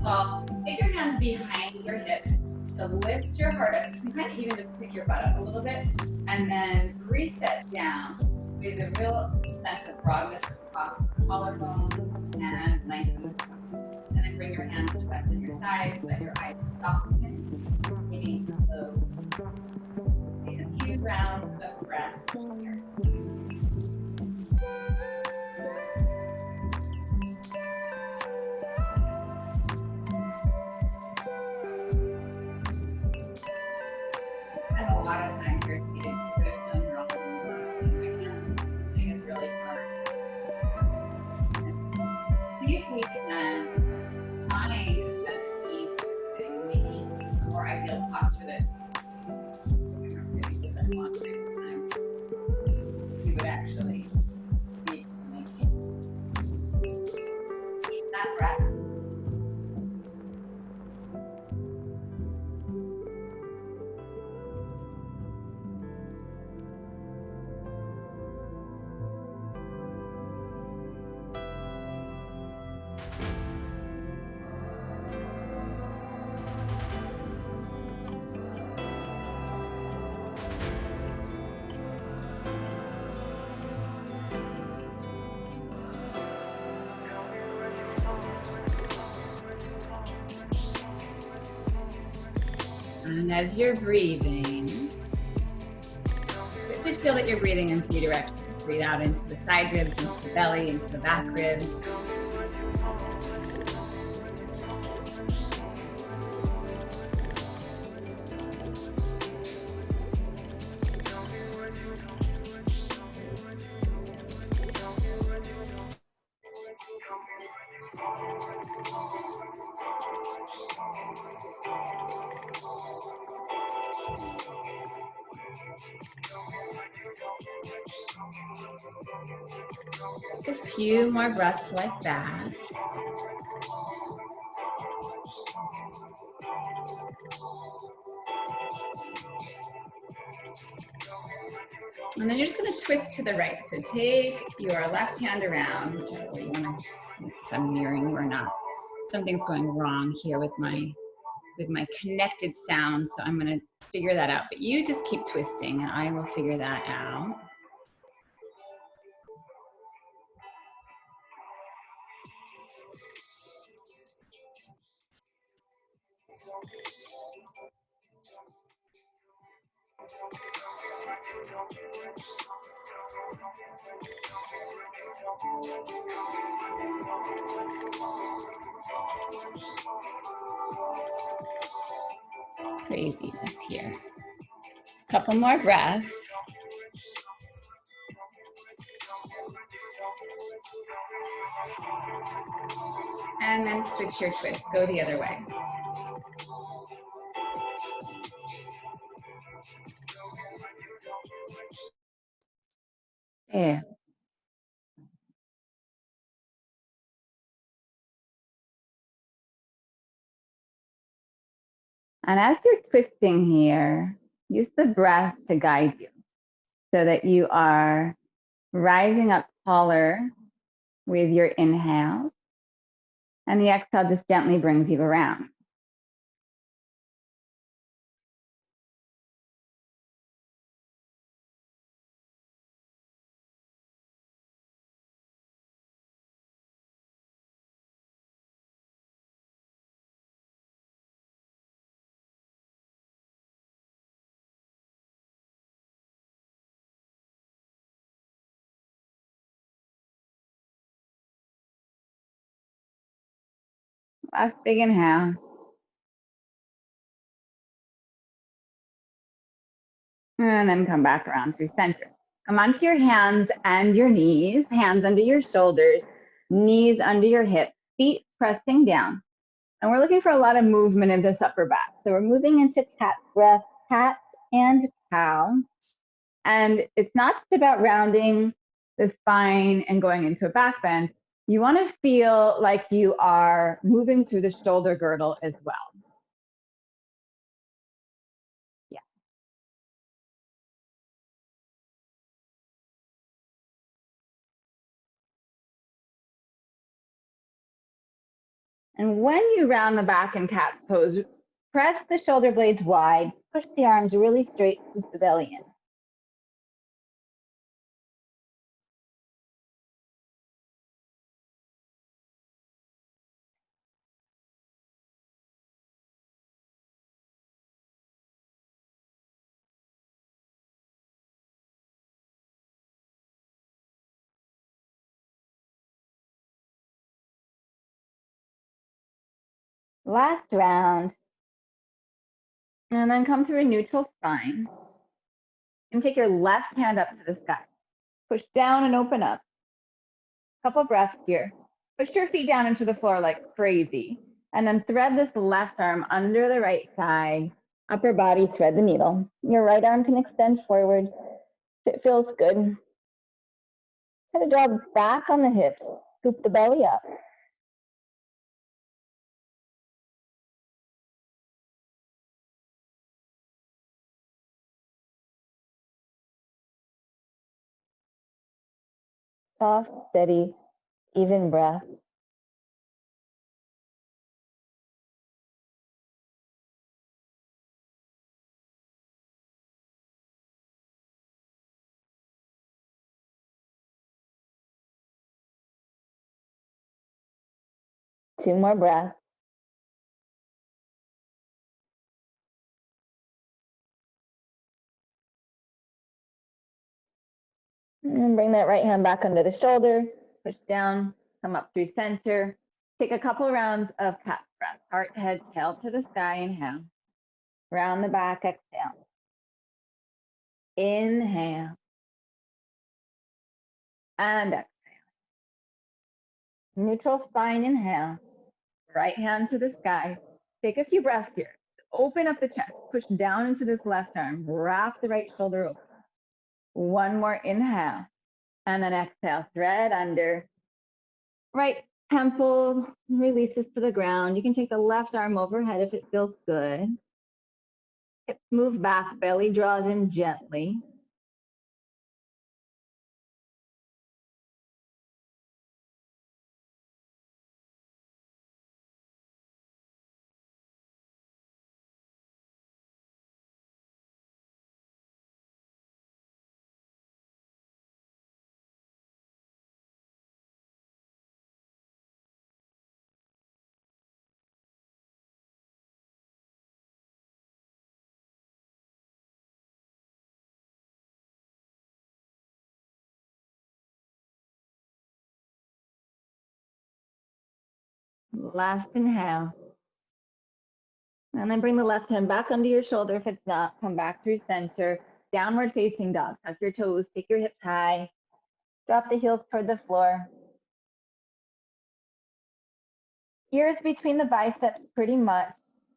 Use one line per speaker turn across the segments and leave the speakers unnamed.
tall. Take your hands behind your hips. So lift your heart up. You can kind of even just pick your butt up a little bit. And then reset down with a real sense of broadness across the collarbone and lengthen the spine. And then bring your hands to rest in your thighs. Let your eyes soften, giving slow. Take a few rounds of breath here. Spend a lot of time here seated. So I feel you're all sitting right now. Sitting is really hard. See if we can find a sense of ease sitting and maybe a more ideal posture that we weren't sitting for such long periods of time. We would actually be able to make it. Keep that breath. And as you're breathing, just feel that you're breathing in 3 directions. Breathe out into the side ribs, into the belly, into the back ribs. A few more breaths like that. And then you're just going to twist to the right. So take your left hand around, whichever way you want to, if I'm mirroring you or not. Something's going wrong here with my connected sound, so I'm going to figure that out. But you just keep twisting, and I will figure that out. Craziness here. Couple more breaths. And then switch your twist, go the other way. Yeah. And as you're twisting here, use the breath to guide you so that you are rising up taller with your inhale. And the exhale just gently brings you around. Last big inhale. And then come back around through center. Come onto your hands and your knees, hands under your shoulders, knees under your hips, feet pressing down. And we're looking for a lot of movement in this upper back. So we're moving into cat's breath, cat and cow. And it's not just about rounding the spine and going into a back bend. You want to feel like you are moving through the shoulder girdle as well. Yeah. And when you round the back in cat's pose, press the shoulder blades wide, push the arms really straight, scoop the belly in. Last round. And then come through a neutral spine. And take your left hand up to the sky. Push down and open up. Couple breaths here. Push your feet down into the floor like crazy. And then thread this left arm under the right side. Upper body, thread the needle. Your right arm can extend forward if it feels good. Try to draw back on the hips. Scoop the belly up. Soft, steady, even breath. Two more breaths. And bring that right hand back under the shoulder. Push down, come up through center. Take a couple rounds of cat breath. Heart, head, tail to the sky. Inhale. Round the back, exhale. Inhale. And exhale. Neutral spine, inhale. Right hand to the sky. Take a few breaths here. Open up the chest. Push down into this left arm. Wrap the right shoulder over. One more inhale. And then exhale. Thread under. Right temple releases to the ground. You can take the left arm overhead if it feels good. Hips move back. Belly draws in gently. Last inhale. And then bring the left hand back under your shoulder. If it's not, come back through center. Downward facing dog. Tuck your toes, take your hips high. Drop the heels toward the floor. Ears between the biceps pretty much.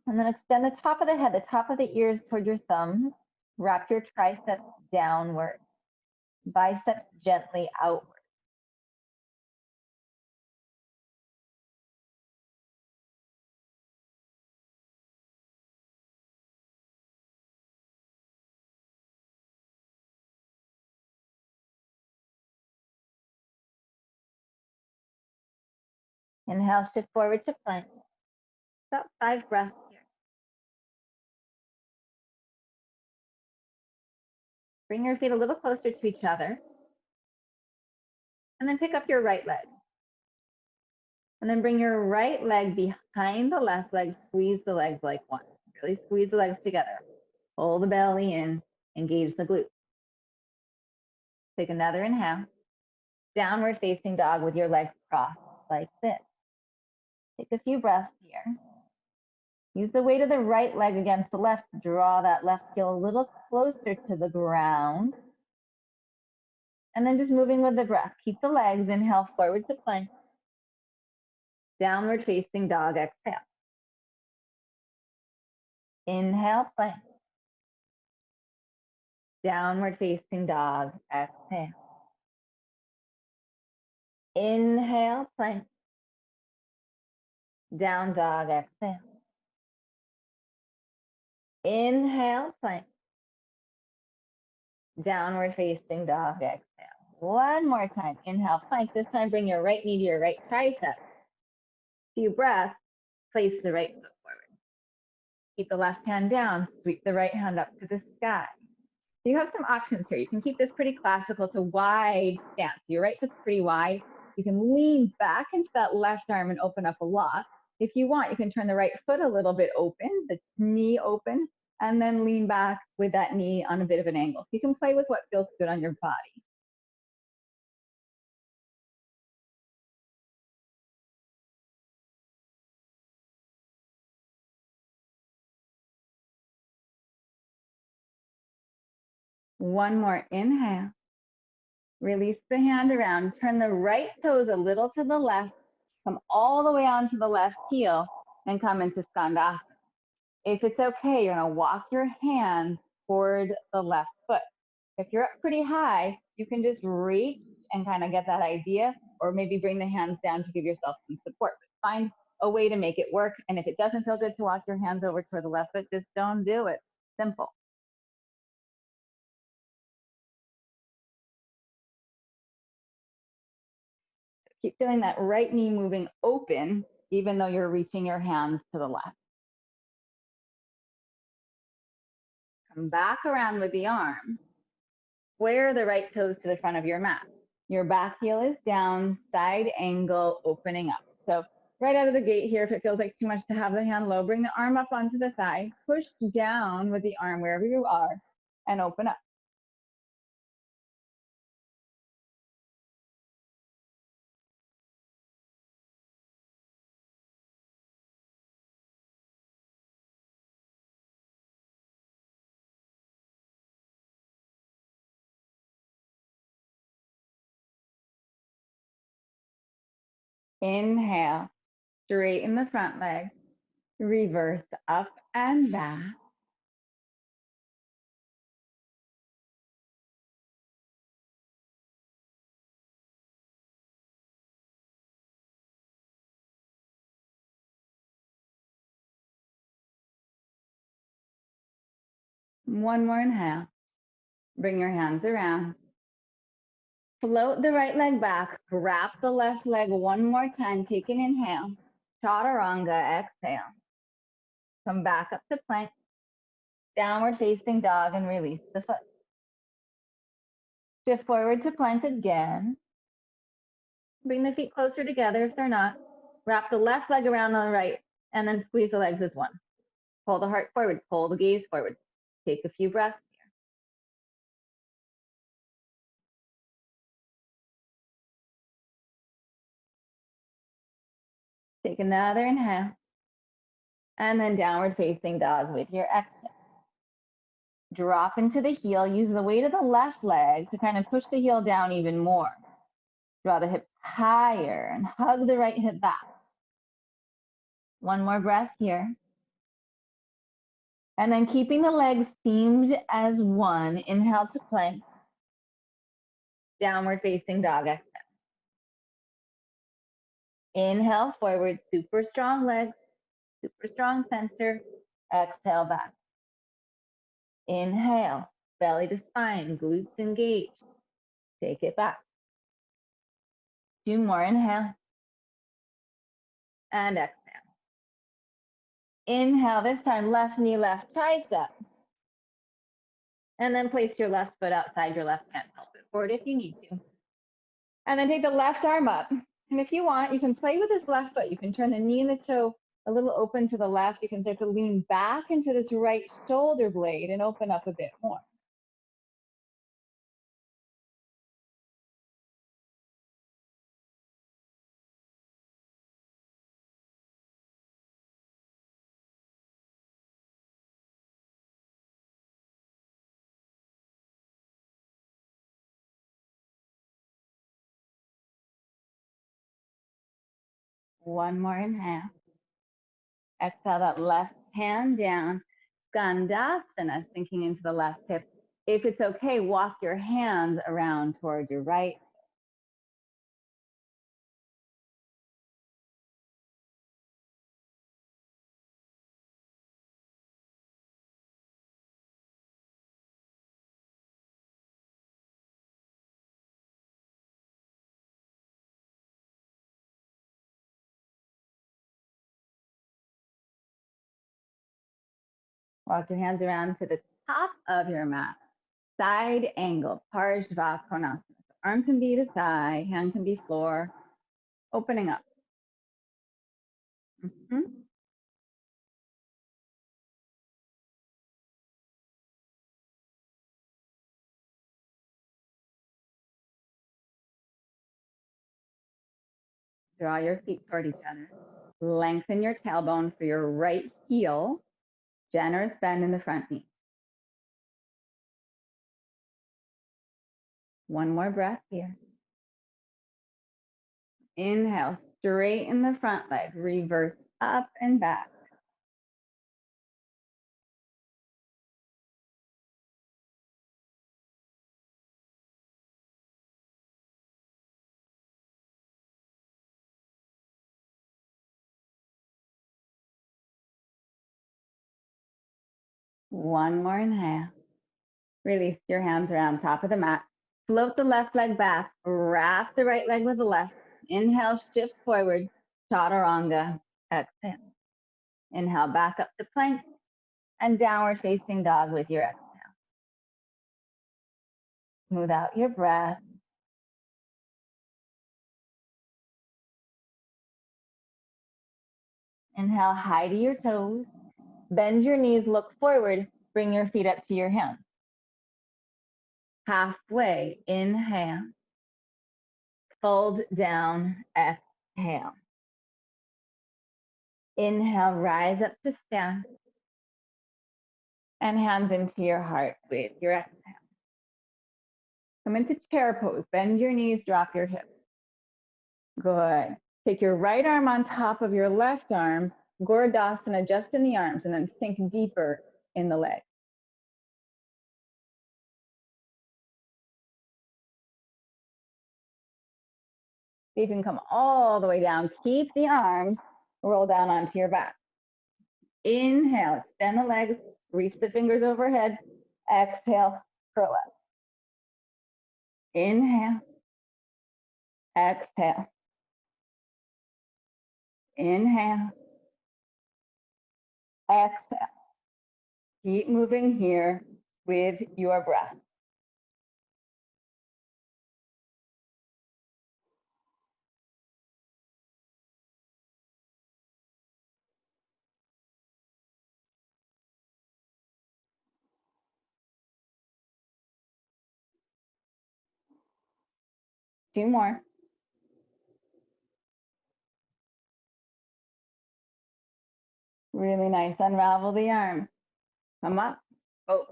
And then extend the top of the head, the top of the ears toward your thumbs. Wrap your triceps downward. Biceps gently outward. Inhale, shift forward to plank. About 5 breaths here. Bring your feet a little closer to each other. And then pick up your right leg. And then bring your right leg behind the left leg. Squeeze the legs like one. Really squeeze the legs together. Pull the belly in. Engage the glutes. Take another inhale. Downward facing dog with your legs crossed like this. Take a few breaths here. Use the weight of the right leg against the left. Draw that left heel a little closer to the ground. And then just moving with the breath. Keep the legs. Inhale forward to plank. Downward facing dog. Exhale. Inhale, plank. Downward facing dog. Exhale. Inhale, plank. Down dog. Exhale. Inhale, plank. Downward facing dog. Exhale. One more time. Inhale, plank. This time bring your right knee to your right tricep. Few breaths. place the right foot forward. Keep the left hand down, sweep the right hand up to the sky. You have some options here. You can keep this pretty classical to wide stance. Your right foot's pretty wide. You can lean back into that left arm and open up a lot. If you want, you can turn the right foot a little bit open, the knee open, and then lean back with that knee on a bit of an angle. You can play with what feels good on your body. One more inhale. Release the hand around. Turn the right toes a little to the left. Come all the way onto the left heel and come into Skandasana. If it's okay, you're going to walk your hands toward the left foot. If you're up pretty high, you can just reach and kind of get that idea, or maybe bring the hands down to give yourself some support. But find a way to make it work. And if it doesn't feel good to walk your hands over toward the left foot, just don't do it. Simple. Keep feeling that right knee moving open, even though you're reaching your hands to the left. Come back around with the arms. Square the right toes to the front of your mat. Your back heel is down, side angle, opening up. So right out of the gate here, if it feels like too much to have the hand low, bring the arm up onto the thigh, push down with the arm wherever you are, and open up. Inhale, straighten the front leg, reverse up and back. One more inhale. Bring your hands around. Float the right leg back. Wrap the left leg one more time. Take an inhale. Chaturanga, exhale. Come back up to plank. Downward facing dog and release the foot. Shift forward to plank again. Bring the feet closer together if they're not. Wrap the left leg around the right and then squeeze the legs as one. Pull the heart forward, pull the gaze forward. Take a few breaths here. Take another inhale. And then downward facing dog with your exhale. Drop into the heel. Use the weight of the left leg to kind of push the heel down even more. Draw the hips higher and hug the right hip back. One more breath here. And then keeping the legs seamed as one, inhale to plank. Downward facing dog, exhale. Inhale forward, super strong legs, super strong center. Exhale back. Inhale, belly to spine, glutes engaged. Take it back. Two more, inhale. And exhale. Inhale, this time left knee, left tricep. And then place your left foot outside your left hand. Help it forward if you need to. And then take the left arm up. And if you want, you can play with this left foot. You can turn the knee and the toe a little open to the left. You can start to lean back into this right shoulder blade and open up a bit more. One more inhale. Exhale that left hand down. Skandasana, sinking into the left hip. If it's okay, walk your hands around toward your right. Walk your hands around to the top of your mat. Side angle, Parsva Konasana. Arm can be to thigh, hand can be floor, opening up. Draw your feet toward each other. Lengthen your tailbone for your right heel. Generous bend in the front knee. One more breath here. Inhale, straighten the front leg, reverse up and back. One more inhale. Release your hands around top of the mat. Float the left leg back. Wrap the right leg with the left. Inhale, shift forward. Chaturanga. Exhale. Inhale, back up to plank and downward facing dog with your exhale. Smooth out your breath. Inhale, high to your toes. Bend your knees, look forward. Bring your feet up to your hands. Halfway, inhale. Fold down, exhale. Inhale, rise up to stand. And hands into your heart with your exhale. Come into chair pose. Bend your knees, drop your hips. Good. Take your right arm on top of your left arm. Gordasana, just in the arms, and then sink deeper in the leg. You can come all the way down. Keep the arms, roll down onto your back. Inhale, extend the legs, reach the fingers overhead. Exhale, curl up. Inhale, exhale. Inhale, exhale. Keep moving here with your breath. Two more. Really nice. Unravel the arms. Come up. Oh,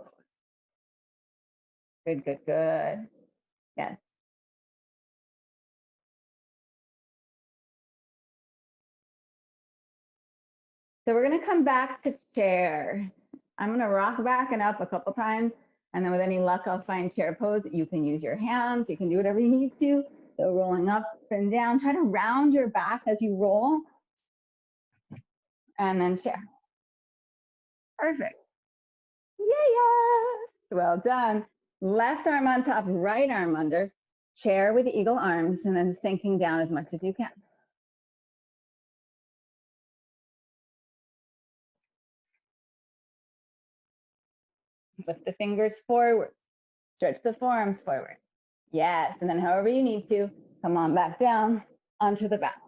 good, good, good. Yes. So we're going to come back to chair. I'm going to rock back and up a couple times. And then with any luck, I'll find chair pose. You can use your hands. You can do whatever you need to. So rolling up and down. Try to round your back as you roll. And then chair. Perfect. Yes. Well done. Left arm on top, right arm under. Chair with eagle arms, and then sinking down as much as you can. Lift the fingers forward. Stretch the forearms forward. Yes, and then however you need to, come on back down onto the back.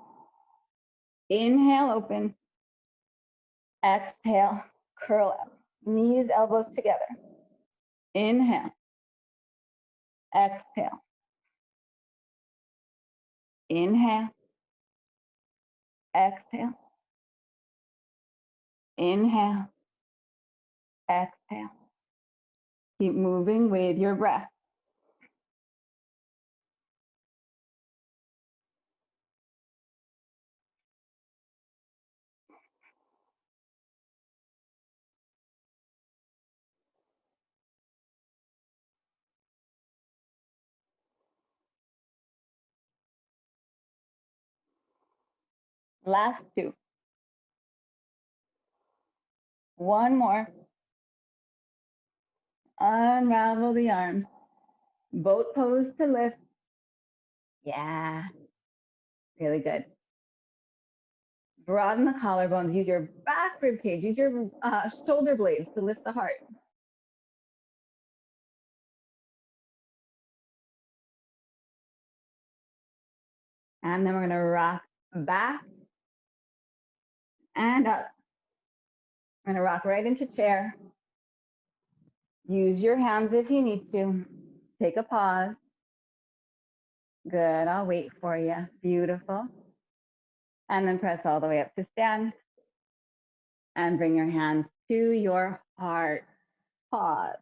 Inhale, open. Exhale, curl up. Knees, elbows together. Inhale. Exhale. Inhale. Exhale. Inhale. Exhale. Keep moving with your breath. Last two. One more. Unravel the arms. Boat pose to lift. Yeah. Really good. Broaden the collarbones. Use your back rib cage. Use your shoulder blades to lift the heart. And then we're going to rock back and up. We're going to rock right into chair. Use your hands if you need to. Take a pause. Good. I'll wait for you. Beautiful. And then press all the way up to stand. And bring your hands to your heart. Pause.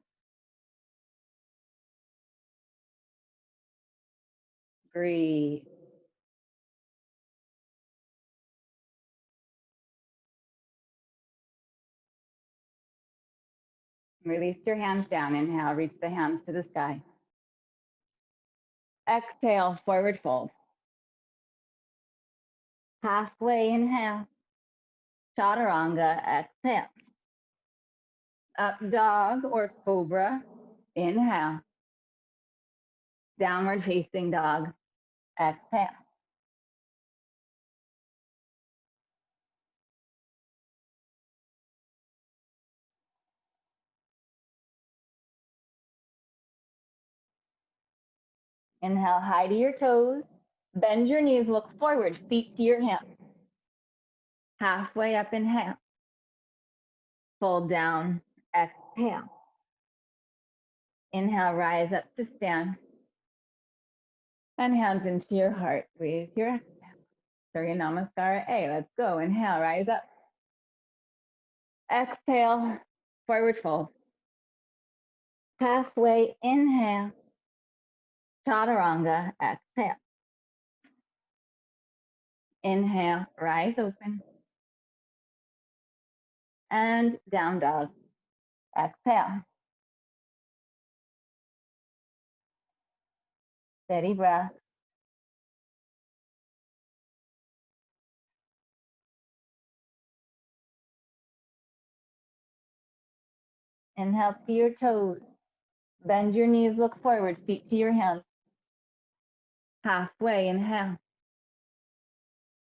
Breathe. Release your hands down. Inhale, reach the hands to the sky. Exhale, forward fold. Halfway inhale. Chaturanga, exhale. Up dog or cobra, inhale. Downward facing dog, exhale. Inhale, high to your toes. Bend your knees, look forward, feet to your hips. Halfway up, inhale. Fold down, exhale. Inhale, rise up to stand. And hands into your heart with your exhale. Surya Namaskara A. Let's go. Inhale, rise up. Exhale, forward fold. Halfway, inhale. Chaturanga, exhale. Inhale, rise open. And down dog. Exhale. Steady breath. Inhale to your toes. Bend your knees, look forward, feet to your hands. Halfway, inhale.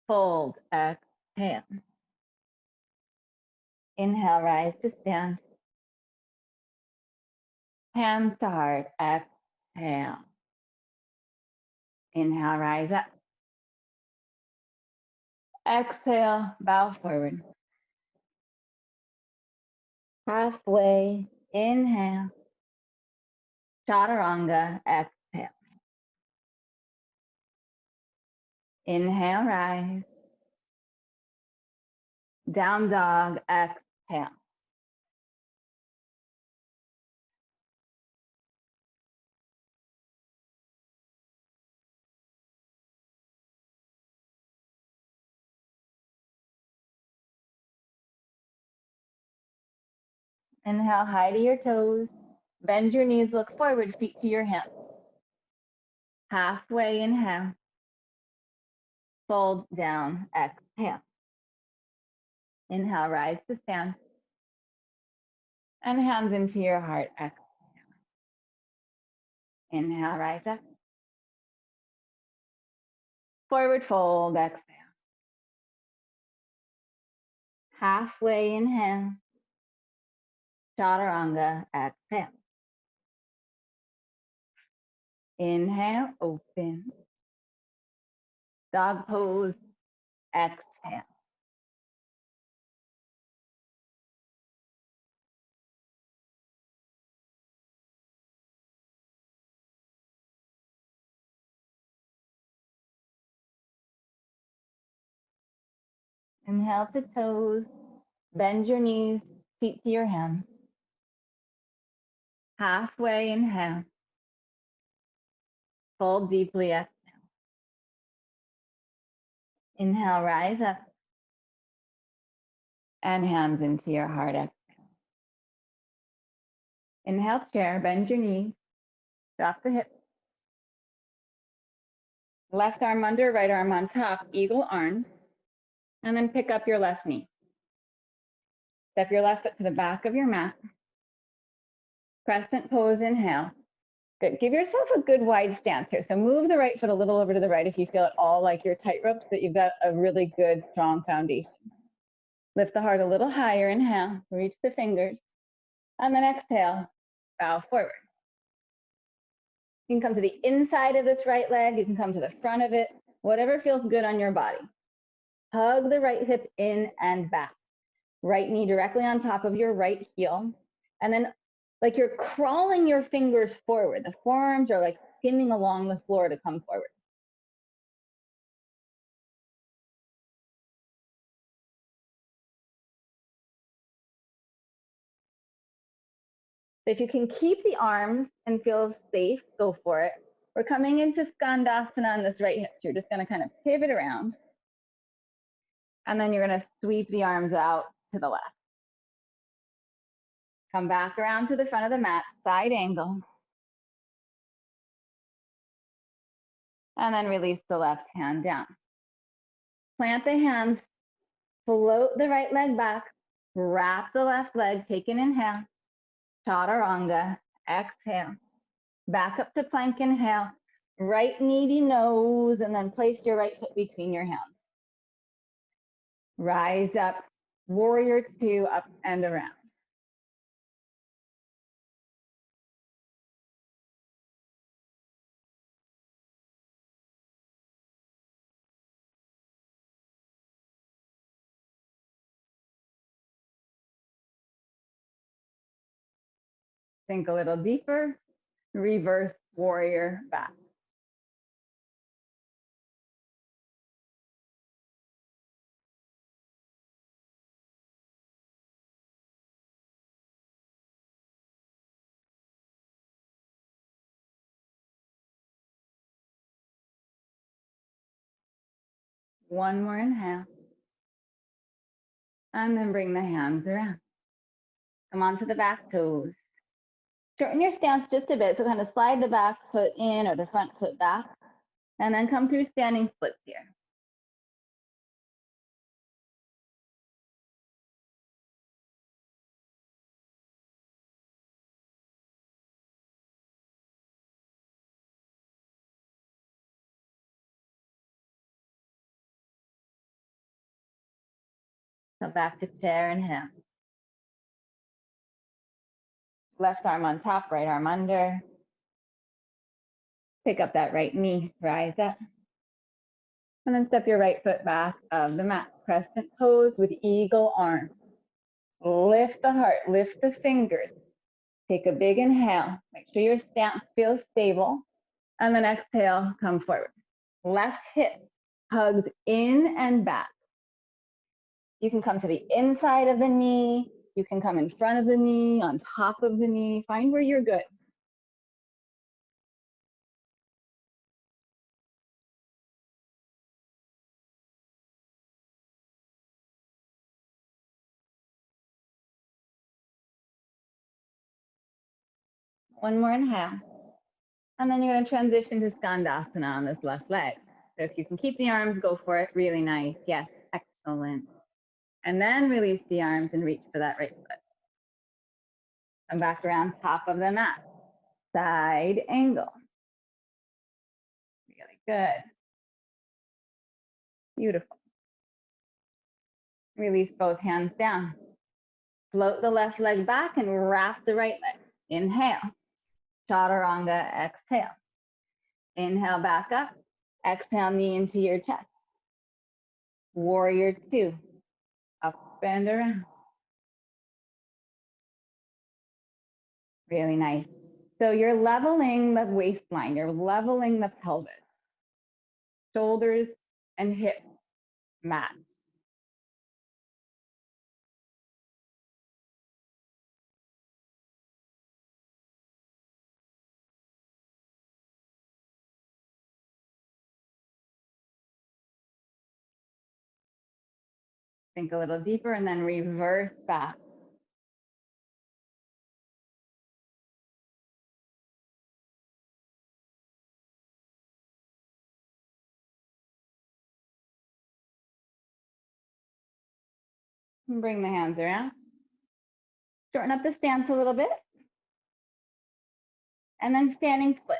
Fold, exhale. Inhale, rise to stand. Hands to heart, exhale. Inhale, rise up. Exhale, bow forward. Halfway, inhale. Chaturanga, exhale. Inhale, rise. Down dog, exhale. Inhale, high to your toes. Bend your knees, look forward, feet to your hips. Halfway, inhale. Fold down, exhale. Inhale, rise to stand. And hands into your heart, exhale. Inhale, rise up. Forward fold, exhale. Halfway, inhale. Chaturanga, exhale. Inhale, open. Dog pose, exhale. Inhale to toes. Bend your knees, feet to your hands. Halfway, inhale. Fold deeply, exhale. Inhale, rise up. And hands into your heart, exhale. Inhale, chair, bend your knees. Drop the hips. Left arm under, right arm on top, eagle arms. And then pick up your left knee. Step your left foot to the back of your mat. Crescent pose, inhale. Good. Give yourself a good wide stance here. So move the right foot a little over to the right if you feel at all like you're tightrope, so that you've got a really good, strong foundation. Lift the heart a little higher. Inhale, reach the fingers. And then exhale, bow forward. You can come to the inside of this right leg. You can come to the front of it, whatever feels good on your body. Hug the right hip in and back. Right knee directly on top of your right heel. And then like you're crawling your fingers forward. The forearms are like skimming along the floor to come forward. So if you can keep the arms and feel safe, go for it. We're coming into Skandasana on this right hip. So you're just going to kind of pivot around. And then you're going to sweep the arms out to the left. Come back around to the front of the mat, side angle. And then release the left hand down. Plant the hands, float the right leg back, wrap the left leg, take an inhale, chaturanga, exhale. Back up to plank, inhale, right knee to nose, and then place your right foot between your hands. Rise up, warrior two, up and around. Sink a little deeper, reverse warrior back. One more inhale. And then bring the hands around. Come onto the back toes. Shorten your stance just a bit, so kind of slide the back foot in or the front foot back, and then come through standing splits here. So back to chair, inhale. Left arm on top, right arm under. Pick up that right knee, rise up. And then step your right foot back of the mat. Crescent pose with eagle arms. Lift the heart, lift the fingers. Take a big inhale. Make sure your stance feels stable. And then exhale, come forward. Left hip hugs in and back. You can come to the inside of the knee. You can come in front of the knee, on top of the knee. Find where you're good. One more inhale. And then you're going to transition to Skandasana on this left leg. So if you can keep the arms, go for it. Really nice. Yes, excellent. And then release the arms and reach for that right foot. Come back around top of the mat. Side angle. Really good. Beautiful. Release both hands down. Float the left leg back and wrap the right leg. Inhale. Chaturanga, exhale. Inhale back up. Exhale, knee into your chest. Warrior two. Up and around. Really nice. So you're leveling the waistline. You're leveling the pelvis. Shoulders and hips match. Think a little deeper and then reverse back. And bring the hands around. Shorten up the stance a little bit. And then standing split.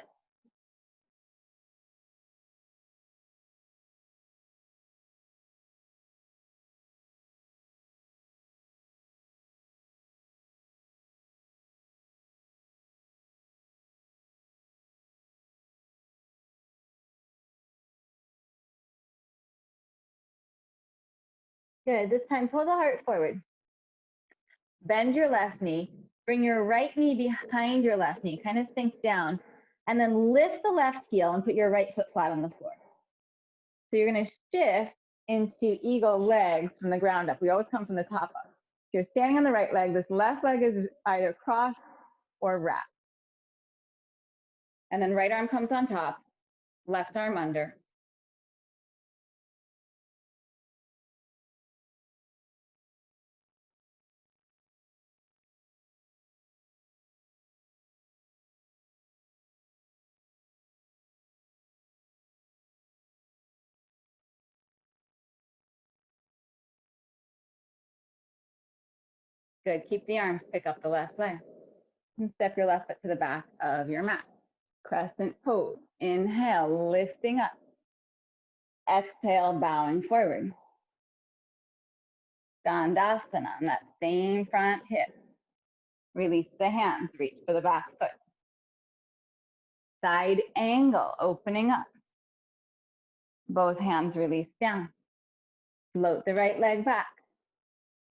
Good. This time, pull the heart forward. Bend your left knee. Bring your right knee behind your left knee. Kind of sink down. And then lift the left heel and put your right foot flat on the floor. So you're going to shift into eagle legs from the ground up. We always come from the top up. If you're standing on the right leg, this left leg is either crossed or wrapped. And then right arm comes on top, left arm under. Good. Keep the arms, pick up the left leg. And step your left foot to the back of your mat. Crescent pose. Inhale, lifting up. Exhale, bowing forward. Dandasana on that same front hip. Release the hands, reach for the back foot. Side angle, opening up. Both hands release down. Float the right leg back.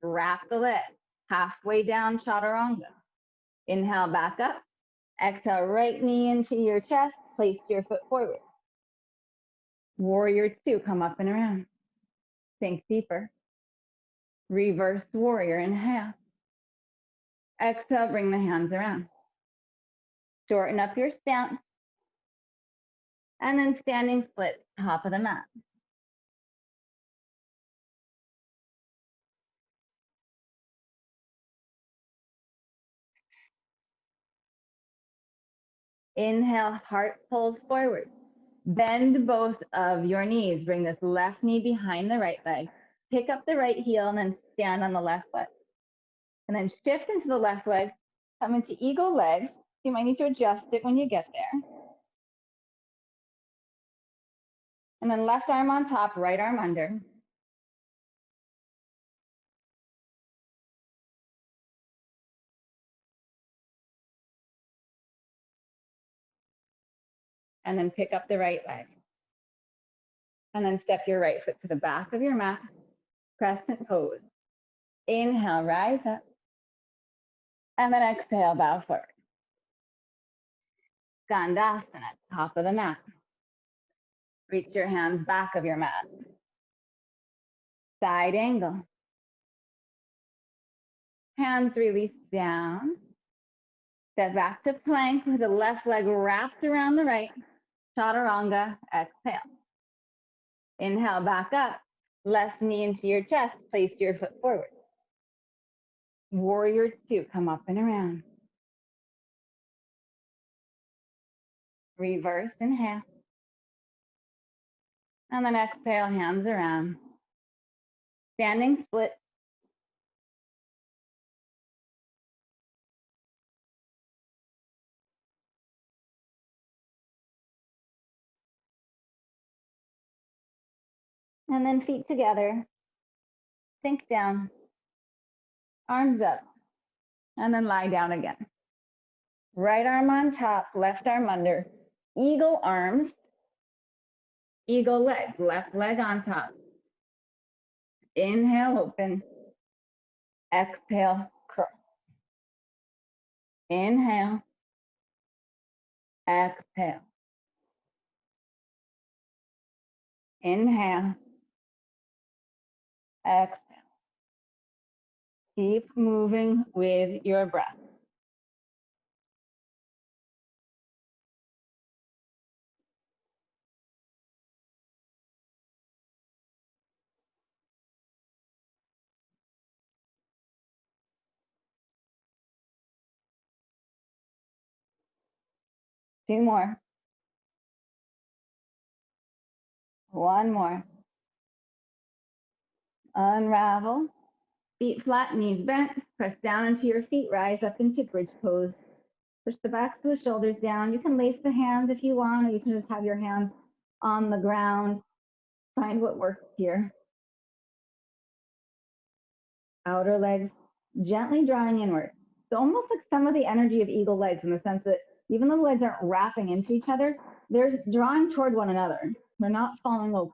Wrap the leg. Halfway down, chaturanga. Inhale, back up. Exhale, right knee into your chest. Place your foot forward. Warrior two, come up and around. Sink deeper. Reverse warrior, inhale. Exhale, bring the hands around. Shorten up your stance. And then standing split, top of the mat. Inhale, heart pulls forward. Bend both of your knees. Bring this left knee behind the right leg. Pick up the right heel and then stand on the left foot. And then shift into the left leg. Come into eagle legs. You might need to adjust it when you get there. And then left arm on top, right arm under. And then pick up the right leg. And then step your right foot to the back of your mat. Crescent pose. Inhale, rise up. And then exhale, bow forward. Skandasana, top of the mat. Reach your hands back of your mat. Side angle. Hands release down. Step back to plank with the left leg wrapped around the right. Chaturanga, exhale. Inhale, back up. Left knee into your chest. Place your foot forward. Warrior two, come up and around. Reverse, inhale. And then exhale, hands around. Standing split. And then feet together. Sink down. Arms up. And then lie down again. Right arm on top, left arm under. Eagle arms. Eagle leg, left leg on top. Inhale, open. Exhale, curl. Inhale. Exhale. Inhale. Exhale. Keep moving with your breath. Two more. One more. Unravel. Feet flat, knees bent. Press down into your feet. Rise up into bridge pose. Push the backs of the shoulders down. You can lace the hands if you want, or you can just have your hands on the ground. Find what works here. Outer legs gently drawing inward. So almost like some of the energy of eagle legs in the sense that even though the legs aren't wrapping into each other, they're drawing toward one another. They're not falling open,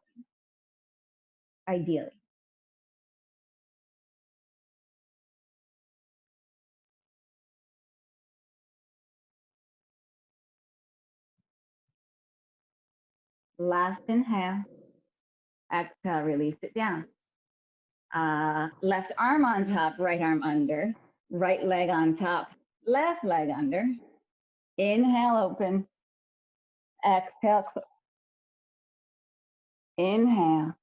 ideally. Last inhale. Exhale, release it down. Left arm on top, right arm under. Right leg on top, left leg under. Inhale, open. Exhale, close. Inhale.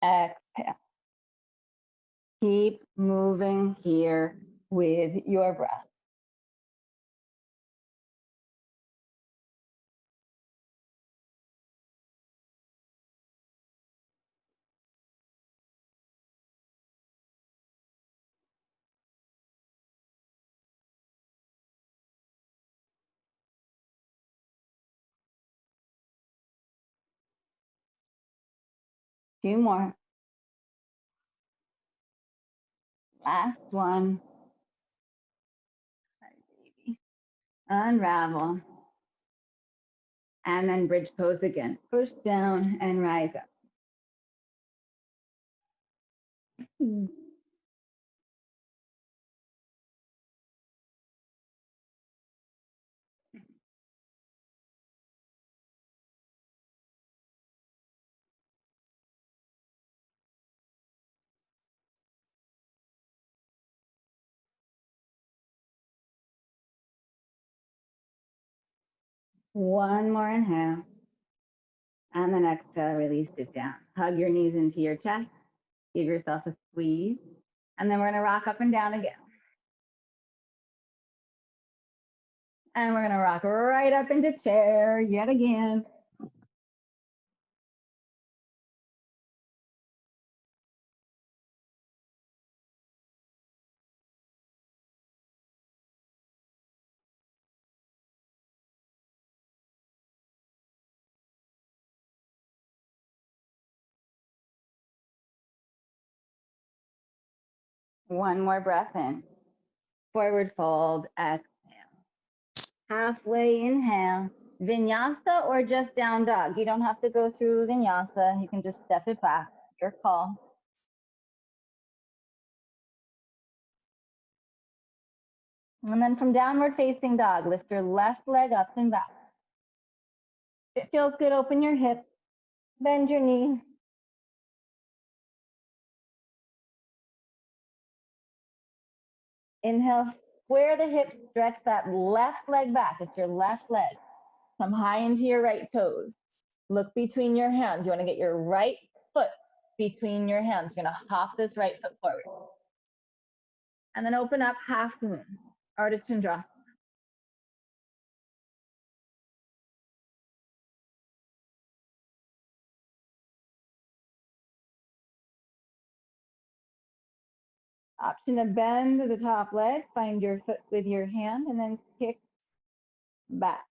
Exhale. Keep moving here with your breath. Two more. Last one. Unravel. And then bridge pose again. Push down and rise up. One more inhale. And then exhale, release it down. Hug your knees into your chest. Give yourself a squeeze. And then we're going to rock up and down again. And we're going to rock right up into chair yet again. One more breath in. Forward fold, exhale. Halfway inhale. Vinyasa or just down dog. You don't have to go through vinyasa. You can just step it back. Your call. And then from downward facing dog, lift your left leg up and back. If it feels good, open your hips, bend your knee. Inhale, square the hips, stretch that left leg back. It's your left leg. Come high into your right toes. Look between your hands. You want to get your right foot between your hands. You're going to hop this right foot forward. And then open up half moon, Ardha Chandrasana. Option to bend the top leg, find your foot with your hand, and then kick back.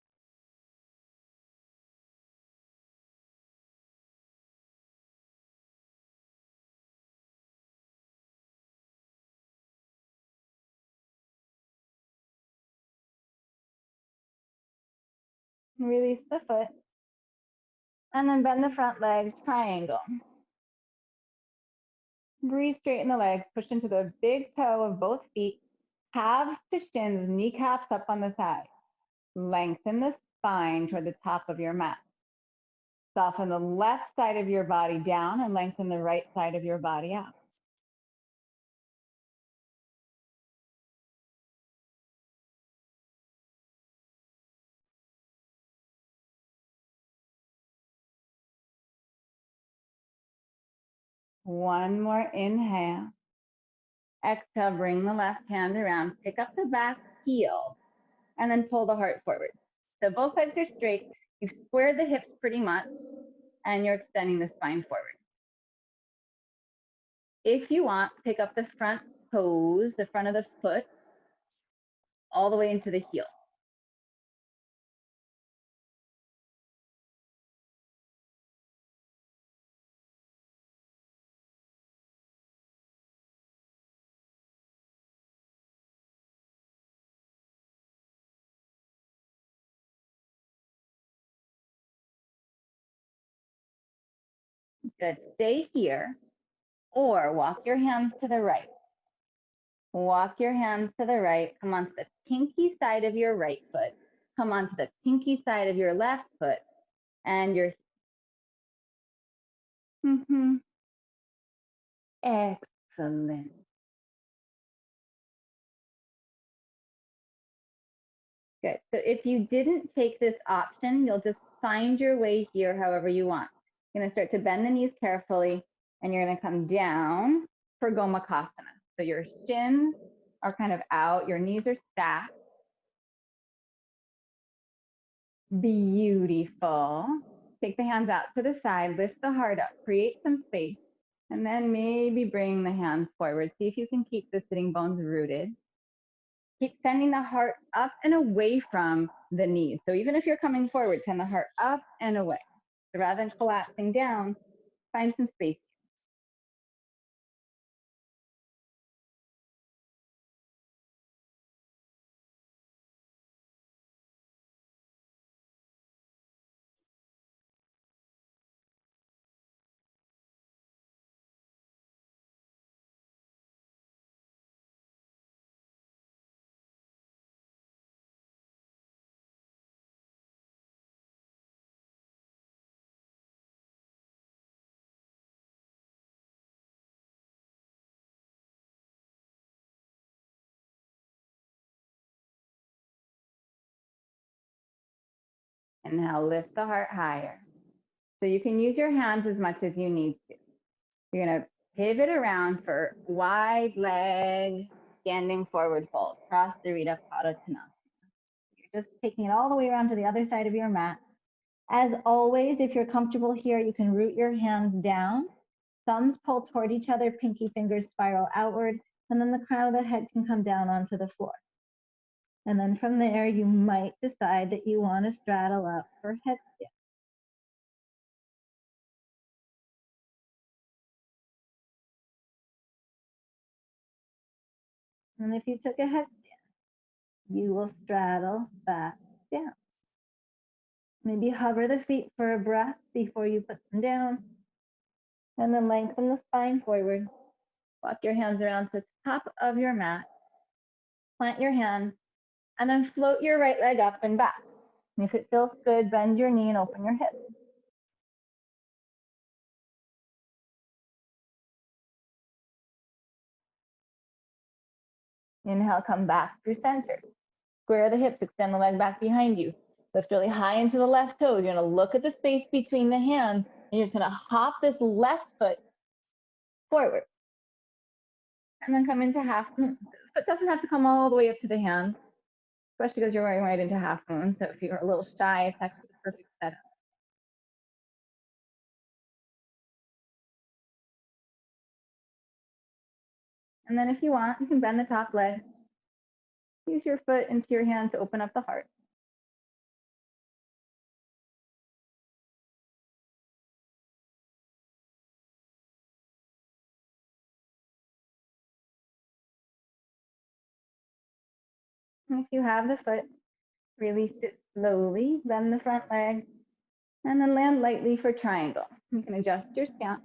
Release the foot. And then bend the front leg, triangle. Breathe, straighten the legs, push into the big toe of both feet, calves to shins, kneecaps up on the side. Lengthen the spine toward the top of your mat. Soften the left side of your body down and lengthen the right side of your body out. One more inhale. Exhale, bring the left hand around, pick up the back heel, and then pull the heart forward. So both legs are straight. You've squared the hips pretty much, and you're extending the spine forward. If you want, pick up the front toes, the front of the foot, all the way into the heel. Good. Stay here or walk your hands to the right. Walk your hands to the right. Come onto the pinky side of your right foot. Come onto the pinky side of your left foot. And your excellent. Good. So if you didn't take this option, you'll just find your way here however you want. You're going to start to bend the knees carefully, and you're going to come down for Gomukhasana. So your shins are kind of out, your knees are stacked. Beautiful. Take the hands out to the side, lift the heart up, create some space, and then maybe bring the hands forward. See if you can keep the sitting bones rooted. Keep sending the heart up and away from the knees. So even if you're coming forward, send the heart up and away. So rather than collapsing down, find some space. And now lift the heart higher. So you can use your hands as much as you need to. You're going to pivot around for wide leg, standing forward fold, Prasarita Padottanasana. You're just taking it all the way around to the other side of your mat. As always, if you're comfortable here, you can root your hands down. Thumbs pull toward each other, pinky fingers spiral outward, and then the crown of the head can come down onto the floor. And then from there, you might decide that you want to straddle up for headstand. And if you took a headstand, you will straddle back down. Maybe hover the feet for a breath before you put them down. And then lengthen the spine forward. Walk your hands around to the top of your mat. Plant your hands, and then float your right leg up and back. And if it feels good, bend your knee and open your hip. Inhale, come back through center. Square the hips, extend the leg back behind you. Lift really high into the left toes. You're going to look at the space between the hands, and you're just going to hop this left foot forward. And then come into half moon. Foot doesn't have to come all the way up to the hands, especially because you're going right into half moon. So if you're a little shy, it's actually the perfect setup. And then if you want, you can bend the top leg. Use your foot into your hand to open up the heart. And if you have the foot, release it slowly, bend the front leg, and then land lightly for triangle. You can adjust your stance.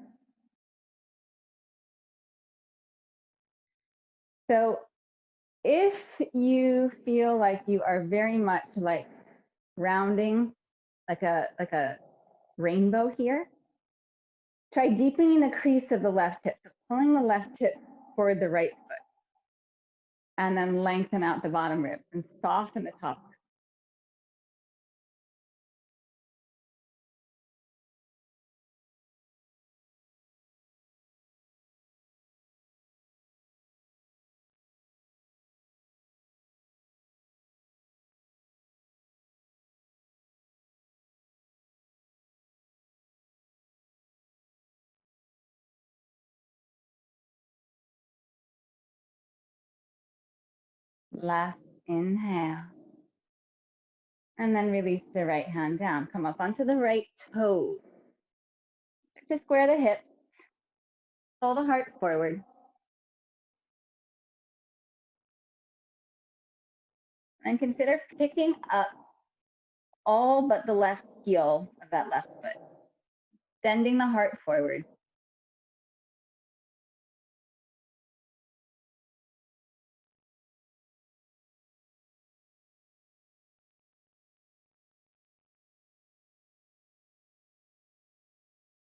So if you feel like you are very much like rounding like a rainbow here, try deepening the crease of the left hip, so pulling the left hip toward the right foot, and then lengthen out the bottom ribs and soften the top. Last Inhale. And then release the right hand down. Come up onto the right toes. Just square the hips. Pull the heart forward. And consider picking up all but the left heel of that left foot. Bending the heart forward.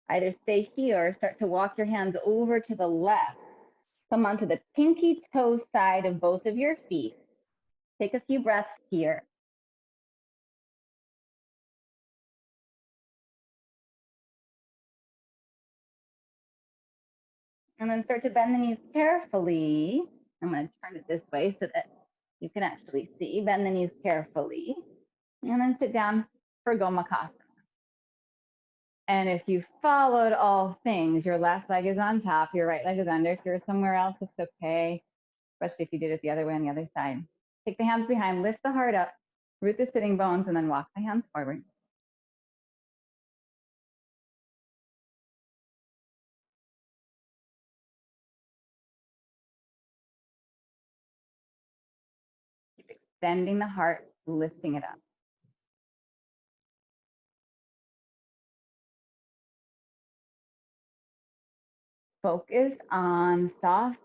Either stay here or start to walk your hands over to the left. Come onto the pinky toe side of both of your feet. Take a few breaths here. And then start to bend the knees carefully. I'm going to turn it this way so that you can actually see. Bend the knees carefully. And then sit down for Gomukhasana. And if you followed all things, your left leg is on top, your right leg is under. If you're somewhere else, it's okay, especially if you did it the other way on the other side. Take the hands behind, lift the heart up, root the sitting bones, and then walk the hands forward. Keep extending the heart, lifting it up. Focus on soft,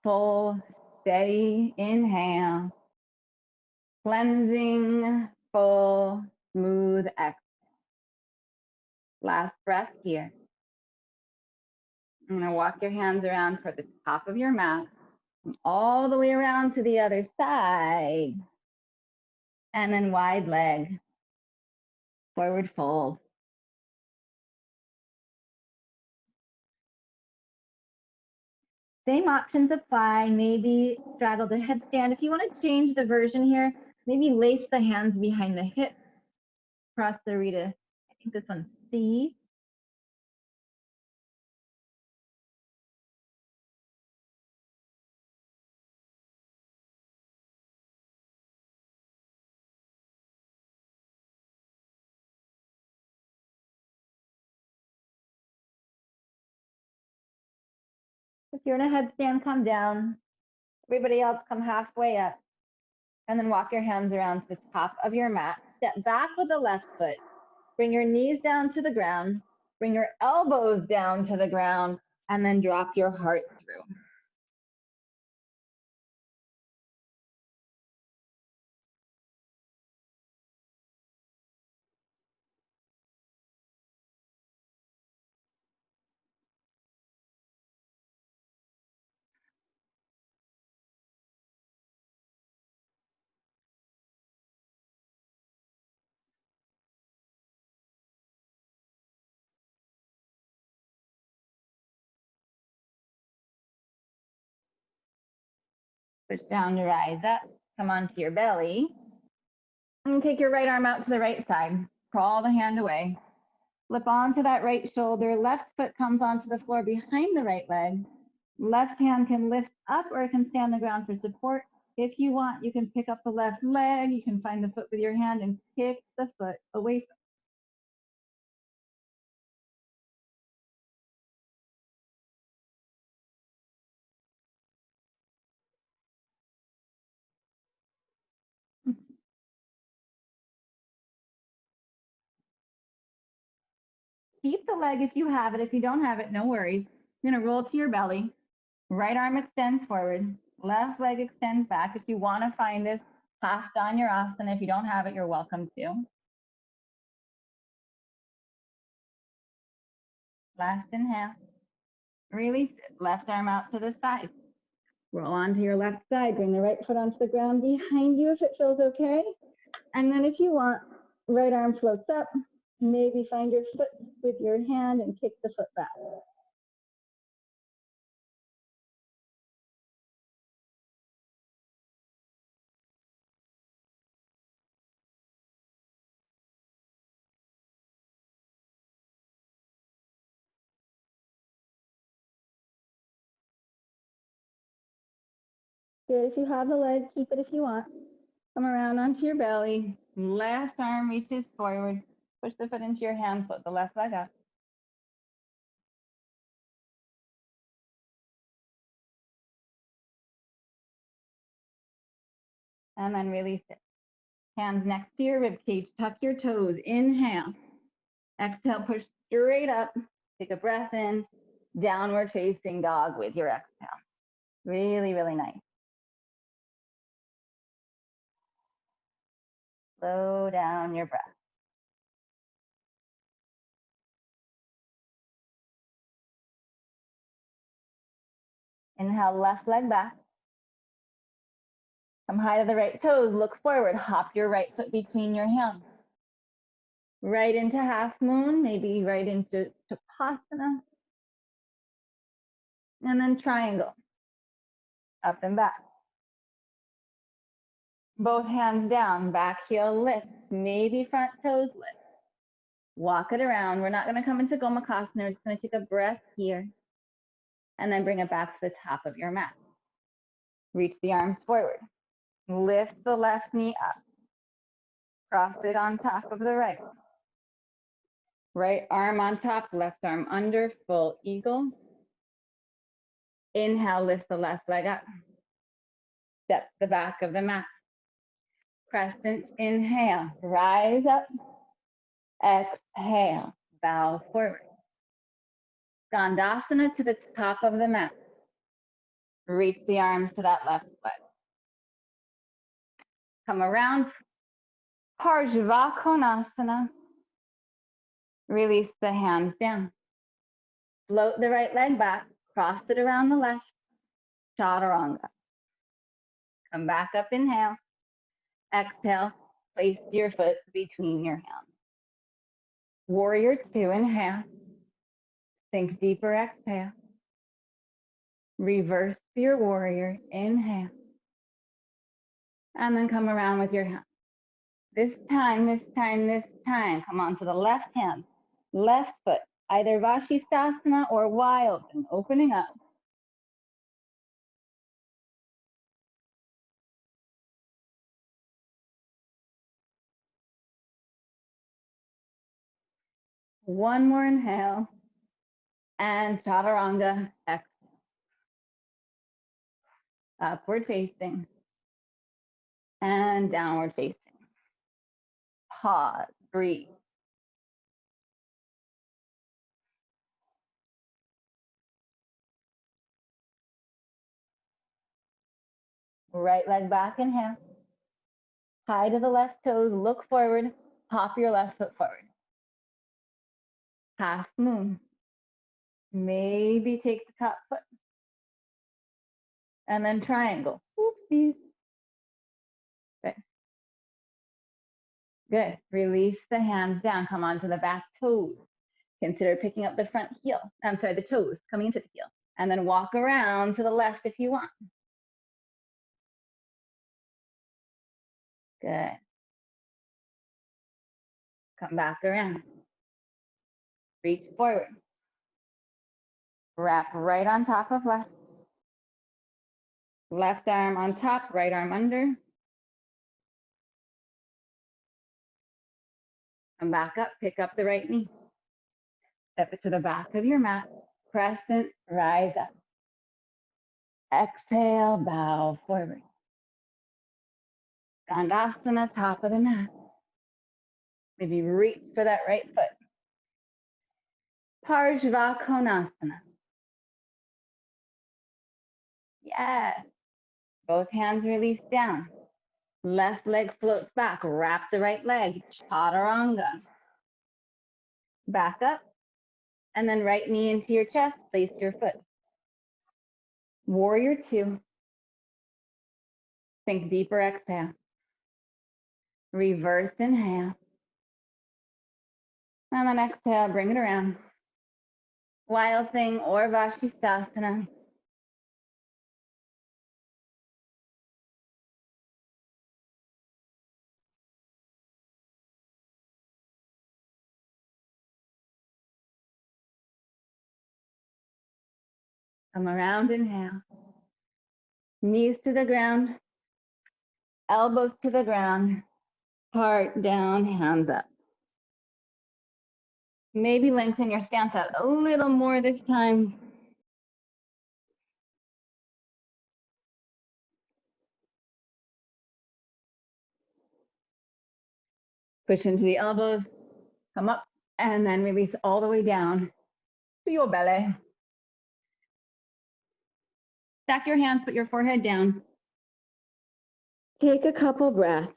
full, steady inhale. Cleansing, full, smooth exhale. Last breath here. I'm going to walk your hands around toward the top of your mat, all the way around to the other side. And then wide leg, forward fold. Same options apply. Maybe straddle the headstand. If you want to change the version here, maybe lace the hands behind the hip, cross the Rita. I think this one's C. If you're in a headstand, come down. Everybody else come halfway up. And then walk your hands around to the top of your mat. Step back with the left foot. Bring your knees down to the ground. Bring your elbows down to the ground. And then drop your heart through. Push down to rise up. Come onto your belly. And take your right arm out to the right side. Crawl the hand away. Flip onto that right shoulder. Left foot comes onto the floor behind the right leg. Left hand can lift up or it can stay on the ground for support. If you want, you can pick up the left leg. You can find the foot with your hand and kick the foot away from you. Keep the leg if you have it. If you don't have it, no worries. You're going to roll to your belly. Right arm extends forward. Left leg extends back. If you want to find this half Dhanurasana, if you don't have it, you're welcome to. Last inhale. Release it. Left arm out to the side. Roll onto your left side. Bring the right foot onto the ground behind you if it feels okay. And then if you want, right arm floats up. Maybe find your foot with your hand and kick the foot back. Good. If you have the leg, keep it if you want. Come around onto your belly. Left arm reaches forward. Push the foot into your hand, float the left leg up. And then release it. Hands next to your rib cage. Tuck your toes. Inhale. Exhale, push straight up. Take a breath in. Downward facing dog with your exhale. Really, really nice. Slow down your breath. Inhale, left leg back. Come high to the right toes. Look forward. Hop your right foot between your hands. Right into half moon, maybe right into Tapasana. And then triangle. Up and back. Both hands down, back heel lift, maybe front toes lift. Walk it around. We're not going to come into Gomukhasana. We're just going to take a breath here and then bring it back to the top of your mat. Reach the arms forward. Lift the left knee up. Cross it on top of the right. Right arm on top, left arm under, full eagle. Inhale, lift the left leg up. Step the back of the mat. Crescent, inhale, rise up. Exhale, bow forward. Skandasana to the top of the mat. Reach the arms to that left leg. Come around, Parsvakonasana. Release the hands down. Float the right leg back, cross it around the left, Chaturanga. Come back up, inhale. Exhale, place your foot between your hands. Warrior two, inhale. Think deeper, exhale. Reverse your warrior, inhale. And then come around with your hands. This time, come on to the left hand, left foot, either Vashisthasana or wild, and opening up. One more inhale, and Chaturanga, exhale. Upward facing, and downward facing. Pause, breathe. Right leg back, inhale. High to the left toes, look forward, hop your left foot forward. Half moon. Maybe take the top foot. And then triangle. Oopsies. Good. Good. Release the hands down. Come onto the back toes. Consider picking up the front heel. I'm sorry, the toes coming into the heel. And then walk around to the left if you want. Good. Come back around. Reach forward. Wrap right on top of left. Left arm on top, right arm under. Come back up, pick up the right knee. Step it to the back of your mat. Crescent, rise up. Exhale, bow forward. Skandasana, top of the mat. Maybe reach for that right foot. Parsvakonasana. Yes. Both hands release down. Left leg floats back. Wrap the right leg. Chaturanga. Back up. And then right knee into your chest. Place your foot. Warrior two. Think deeper, exhale. Reverse inhale. And then exhale, bring it around. Wild thing or Vashisthasana. Come around, inhale. Knees to the ground. Elbows to the ground, heart down, hands up. Maybe lengthen your stance out a little more this time. Push into the elbows, come up, and then release all the way down to your belly. Stack your hands, put your forehead down. Take a couple breaths.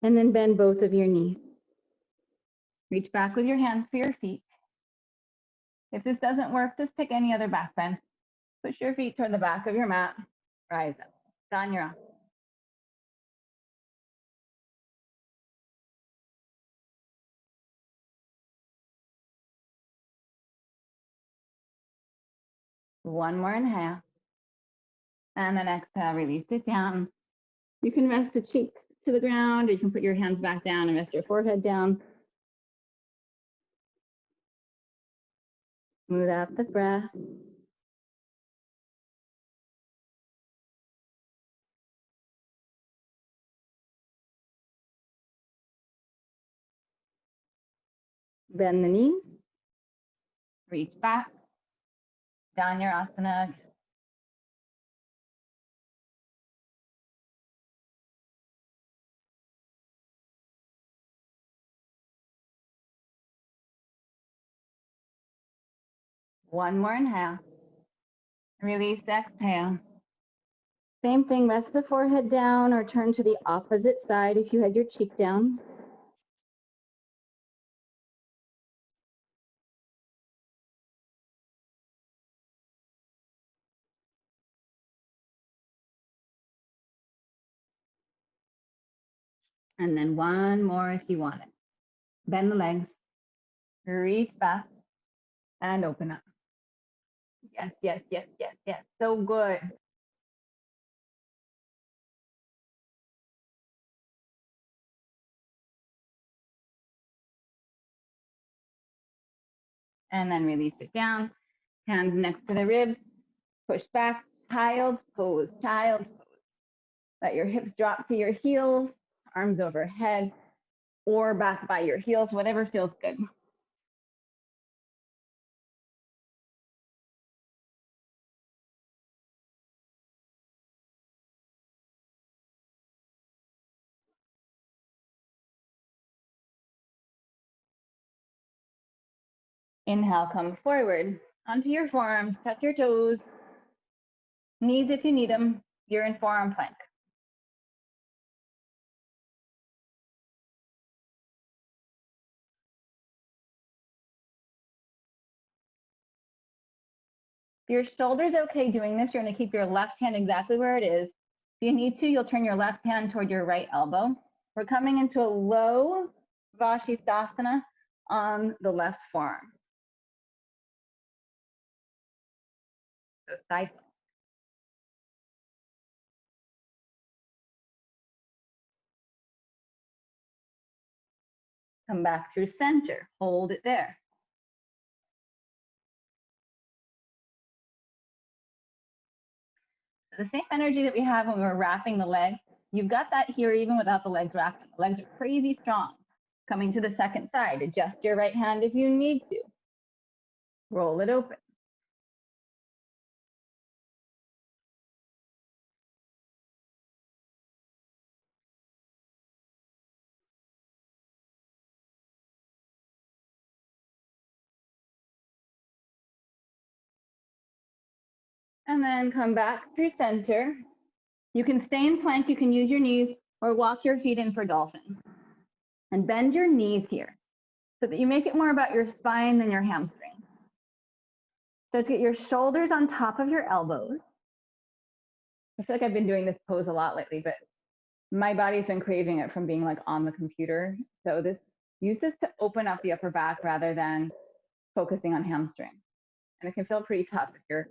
And then bend both of your knees. Reach back with your hands for your feet. If this doesn't work, just pick any other back bend. Push your feet toward the back of your mat. Rise up. Vinyasa. One more inhale. And then exhale, release it down. You can rest the cheek to the ground, or you can put your hands back down and rest your forehead down. Smooth out the breath. Bend the knees. Reach back. Down your asana. One more inhale. Release, exhale. Same thing, rest the forehead down or turn to the opposite side if you had your cheek down. And then one more if you want it. Bend the legs, reach back, and open up. Yes, yes, yes, yes, yes. So good. And then release it down. Hands next to the ribs. Push back. Child's pose. Child's pose. Let your hips drop to your heels. Arms overhead or back by your heels, whatever feels good. Inhale, come forward. Onto your forearms. Tuck your toes. Knees if you need them. You're in forearm plank. Your shoulder's okay doing this. You're going to keep your left hand exactly where it is. If you need to, you'll turn your left hand toward your right elbow. We're coming into a low Vashisthasana on the left forearm. So side. Come back through center. Hold it there. The same energy that we have when we're wrapping the leg, you've got that here even without the legs wrapping. The legs are crazy strong. Coming to the second side, adjust your right hand if you need to. Roll it open. And then come back through center. You can stay in plank, you can use your knees, or walk your feet in for dolphin. And bend your knees here so that you make it more about your spine than your hamstrings. So to get your shoulders on top of your elbows. I feel like I've been doing this pose a lot lately, but my body's been craving it from being like on the computer. So use this to open up the upper back rather than focusing on hamstring. And it can feel pretty tough if you're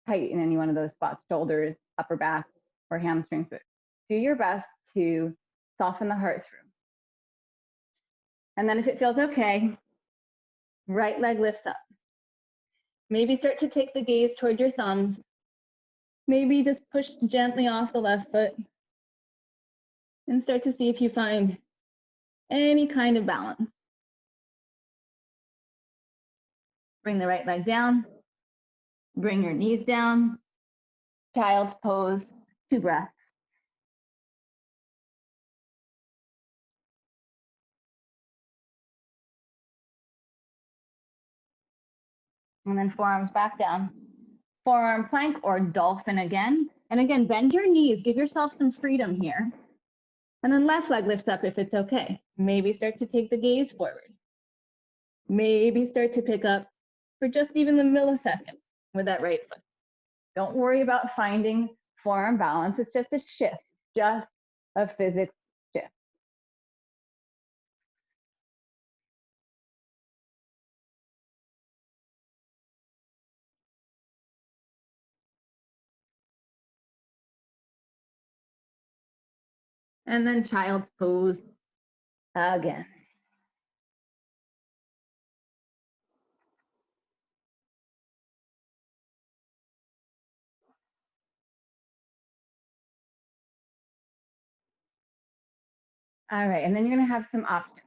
tight in any one of those spots, shoulders, upper back, or hamstrings. But do your best to Soften the heart through. And then if it feels okay, right leg lifts up. Maybe start to take the gaze toward your thumbs. Maybe just push gently off the left foot and start to see if you find any kind of balance. Bring the right leg down. Bring your knees down. Child's pose, 2 breaths. And then forearms back down. Forearm plank or dolphin again. And again, bend your knees. Give yourself some freedom here. And then left leg lifts up if it's okay. Maybe start to take the gaze forward. Maybe start to pick up for just even the millisecond with that right foot. Don't worry about finding forearm balance. It's just a shift, just a physics shift. And then child's pose again. All right, and then you're gonna have some options.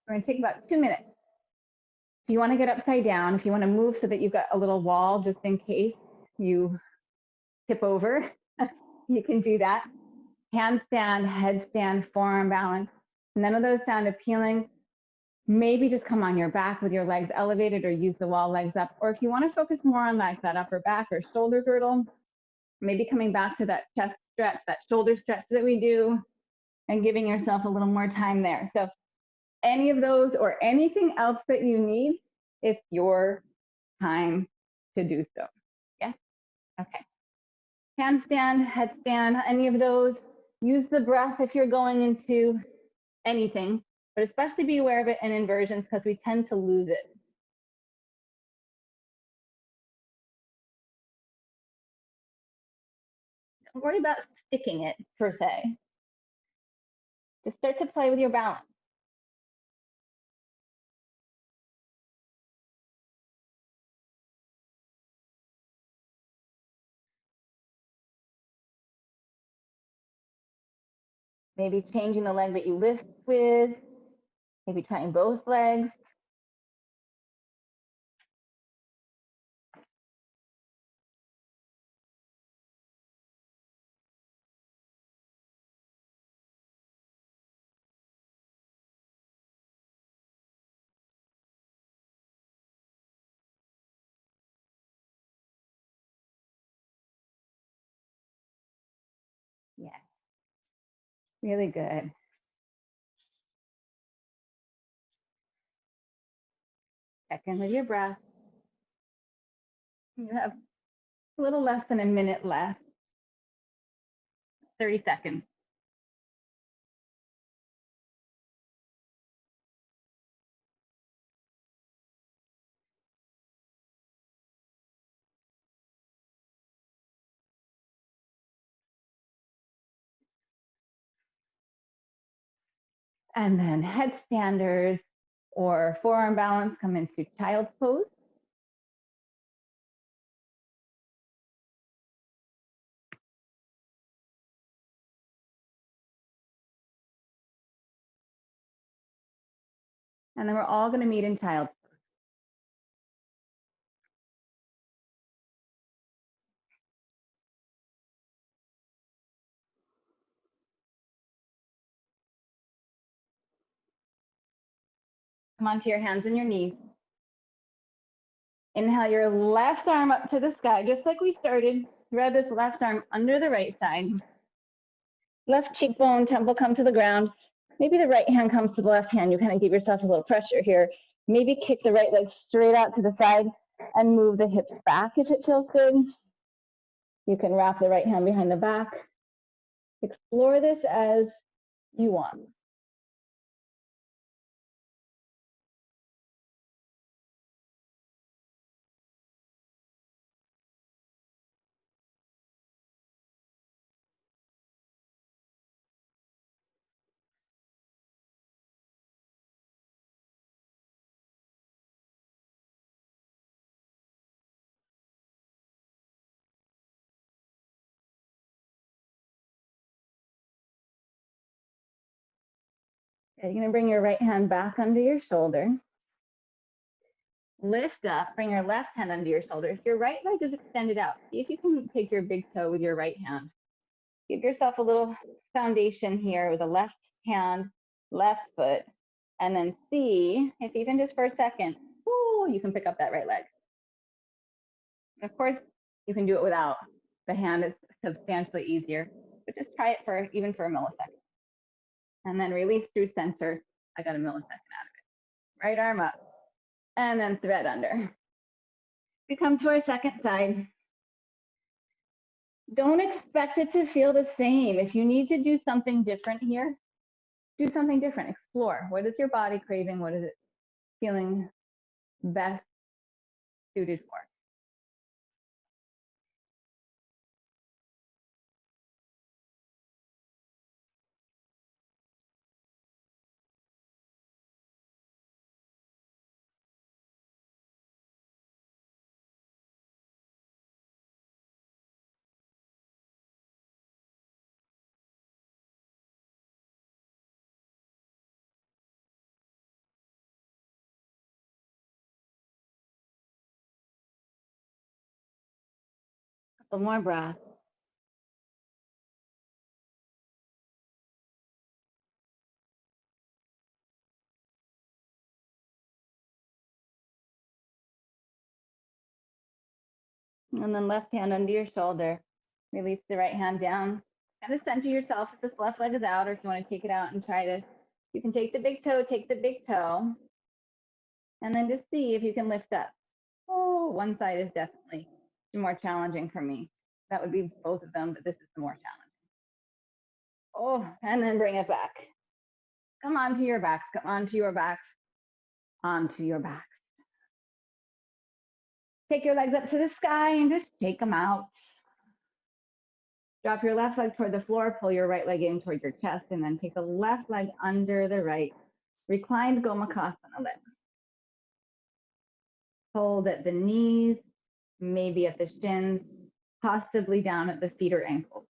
We're gonna take about 2 minutes. If you wanna get upside down, if you wanna move so that you've got a little wall just in case you tip over, you can do that. Handstand, headstand, forearm balance. None of those sound appealing. Maybe just come on your back with your legs elevated or use the wall legs up. Or if you wanna focus more on like that upper back or shoulder girdle, maybe coming back to that chest stretch, that shoulder stretch that we do, and giving yourself a little more time there. So any of those or anything else that you need, it's your time to do so. Yes? Okay. Handstand, headstand, any of those. Use the breath if you're going into anything, but especially be aware of it in inversions because we tend to lose it. Don't worry about sticking it per se. Just start to play with your balance. Maybe changing the leg that you lift with, maybe trying both legs. Yeah, really good. Check in with your breath. You have a little less than a minute left, 30 seconds. And then headstanders or forearm balance come into child's pose. And then we're all going to meet in child's pose. Come onto your hands and your knees. Inhale your left arm up to the sky, just like we started. Thread this left arm under the right side. Left cheekbone, temple come to the ground. Maybe the right hand comes to the left hand. You kind of give yourself a little pressure here. Maybe kick the right leg straight out to the side and move the hips back if it feels good. You can wrap the right hand behind the back. Explore this as you want. Okay, you're gonna bring your right hand back under your shoulder. Lift up, bring your left hand under your shoulder. If your right leg is extended out, see if you can take your big toe with your right hand. Give yourself a little foundation here with a left hand, left foot, and then see if even just for a second, you can pick up that right leg. And of course, you can do it without. The hand is substantially easier, but just try it for even for a millisecond. And then release through center. I got a millisecond out of it. Right arm up, and then thread under. We come to our second side. Don't expect it to feel the same. If you need to do something different here, do something different. Explore. What is your body craving? What is it feeling best suited for? A couple more breaths. And then left hand under your shoulder. Release the right hand down. Kind of center yourself if this left leg is out, or if you want to take it out and try this. You can take the big toe, and then just see if you can lift up. Oh, one side is definitely more challenging for me. That would be both of them, but this is the more challenging. Oh, and then bring it back. Come onto your backs, come onto your backs, onto your backs. Take your legs up to the sky and just take them out. Drop your left leg toward the floor, pull your right leg in toward your chest, and then take the left leg under the right. Reclined Gomukhasana leg. Hold at the knees, maybe at the shins, possibly down at the feet or ankles.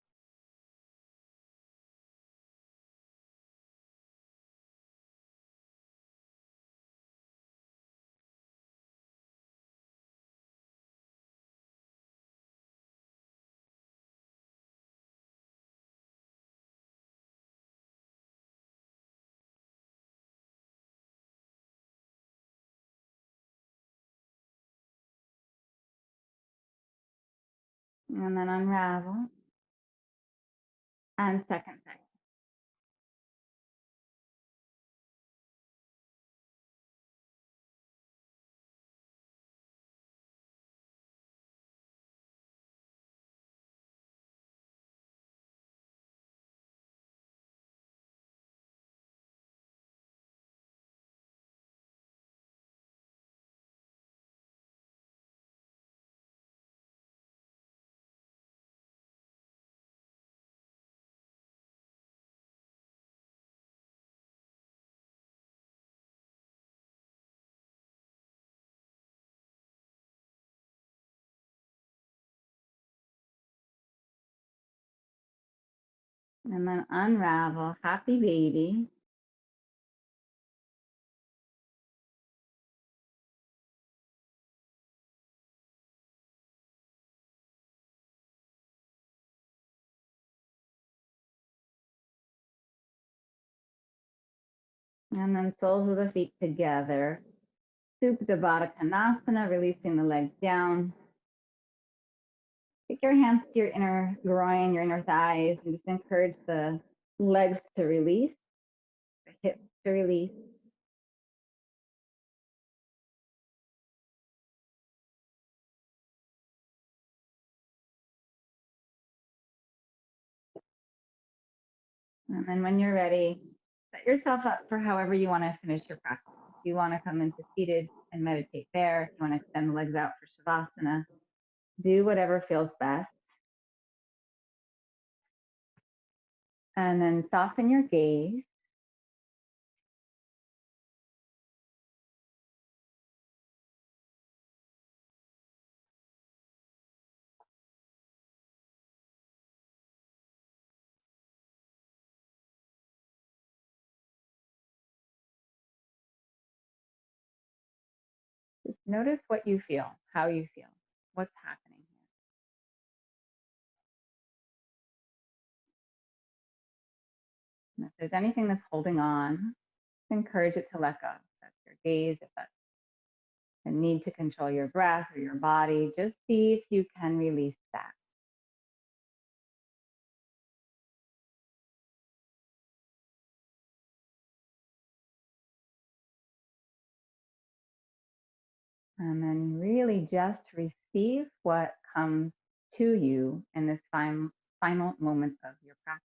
And then unravel. And second side. And then unravel, happy baby. And then soles of the feet together. Supta Baddha Konasana, releasing the legs down. Take your hands to your inner groin, your inner thighs, and just encourage the legs to release, the hips to release. And then when you're ready, set yourself up for however you want to finish your practice. If you want to come into seated and meditate there, if you want to extend the legs out for Shavasana, do whatever feels best. And then soften your gaze. Notice what you feel, how you feel, what's happening here. And if there's anything that's holding on, encourage it to let go. If that's your gaze, if that's the need to control your breath or your body, just see if you can release that. And then really just receive what comes to you in this final moment of your practice.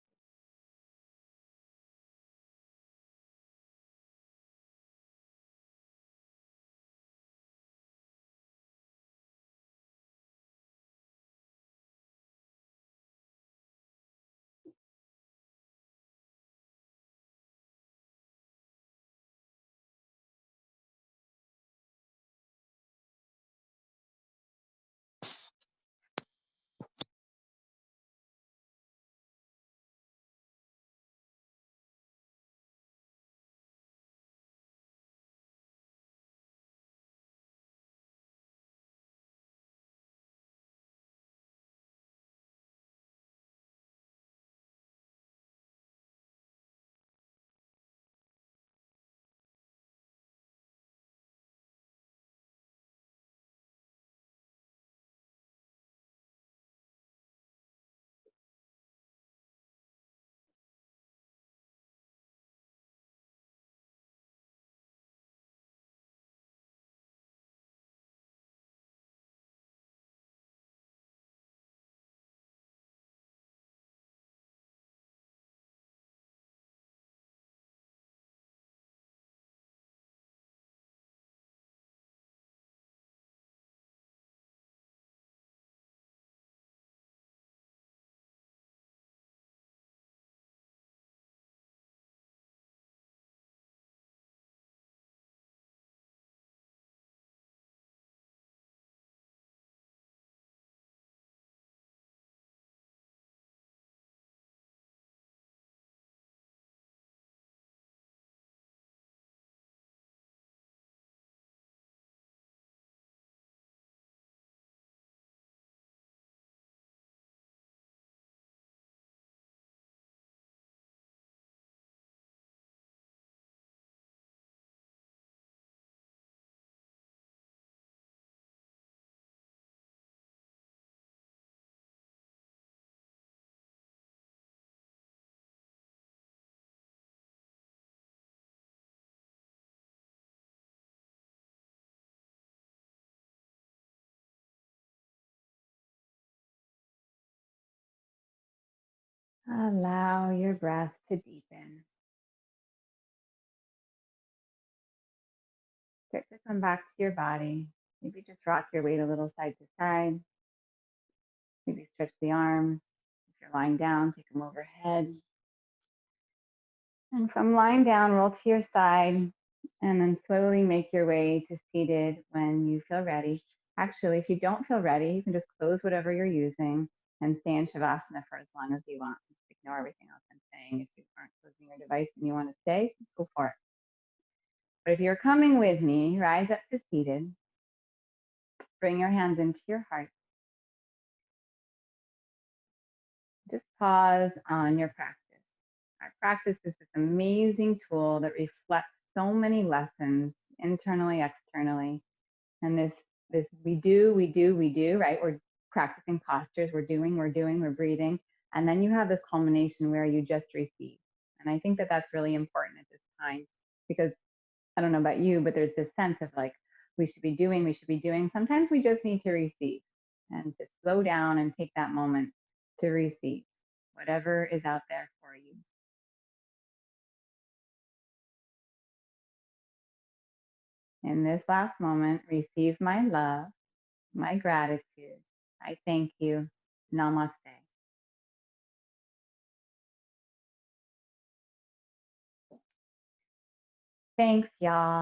Allow your breath to deepen. Start to come back to your body. Maybe just rock your weight a little side to side. Maybe stretch the arms. If you're lying down, take them overhead. And from lying down, roll to your side and then slowly make your way to seated when you feel ready. Actually, if you don't feel ready, you can just close whatever you're using and stay in Shavasana for as long as you want. Just ignore everything else I'm saying. If you aren't closing your device and you want to stay, go for it. But if you're coming with me, rise up to seated. Bring your hands into your heart. Just pause on your practice. Our practice is this amazing tool that reflects so many lessons internally, externally. And this we do, right? We're practicing postures, we're breathing. And then you have this culmination where you just receive. And I think that that's really important at this time because I don't know about you, but there's this sense of like, we should be doing. Sometimes we just need to receive and to slow down and take that moment to receive whatever is out there for you. In this last moment, receive my love, my gratitude. I thank you. Namaste. Thanks, y'all.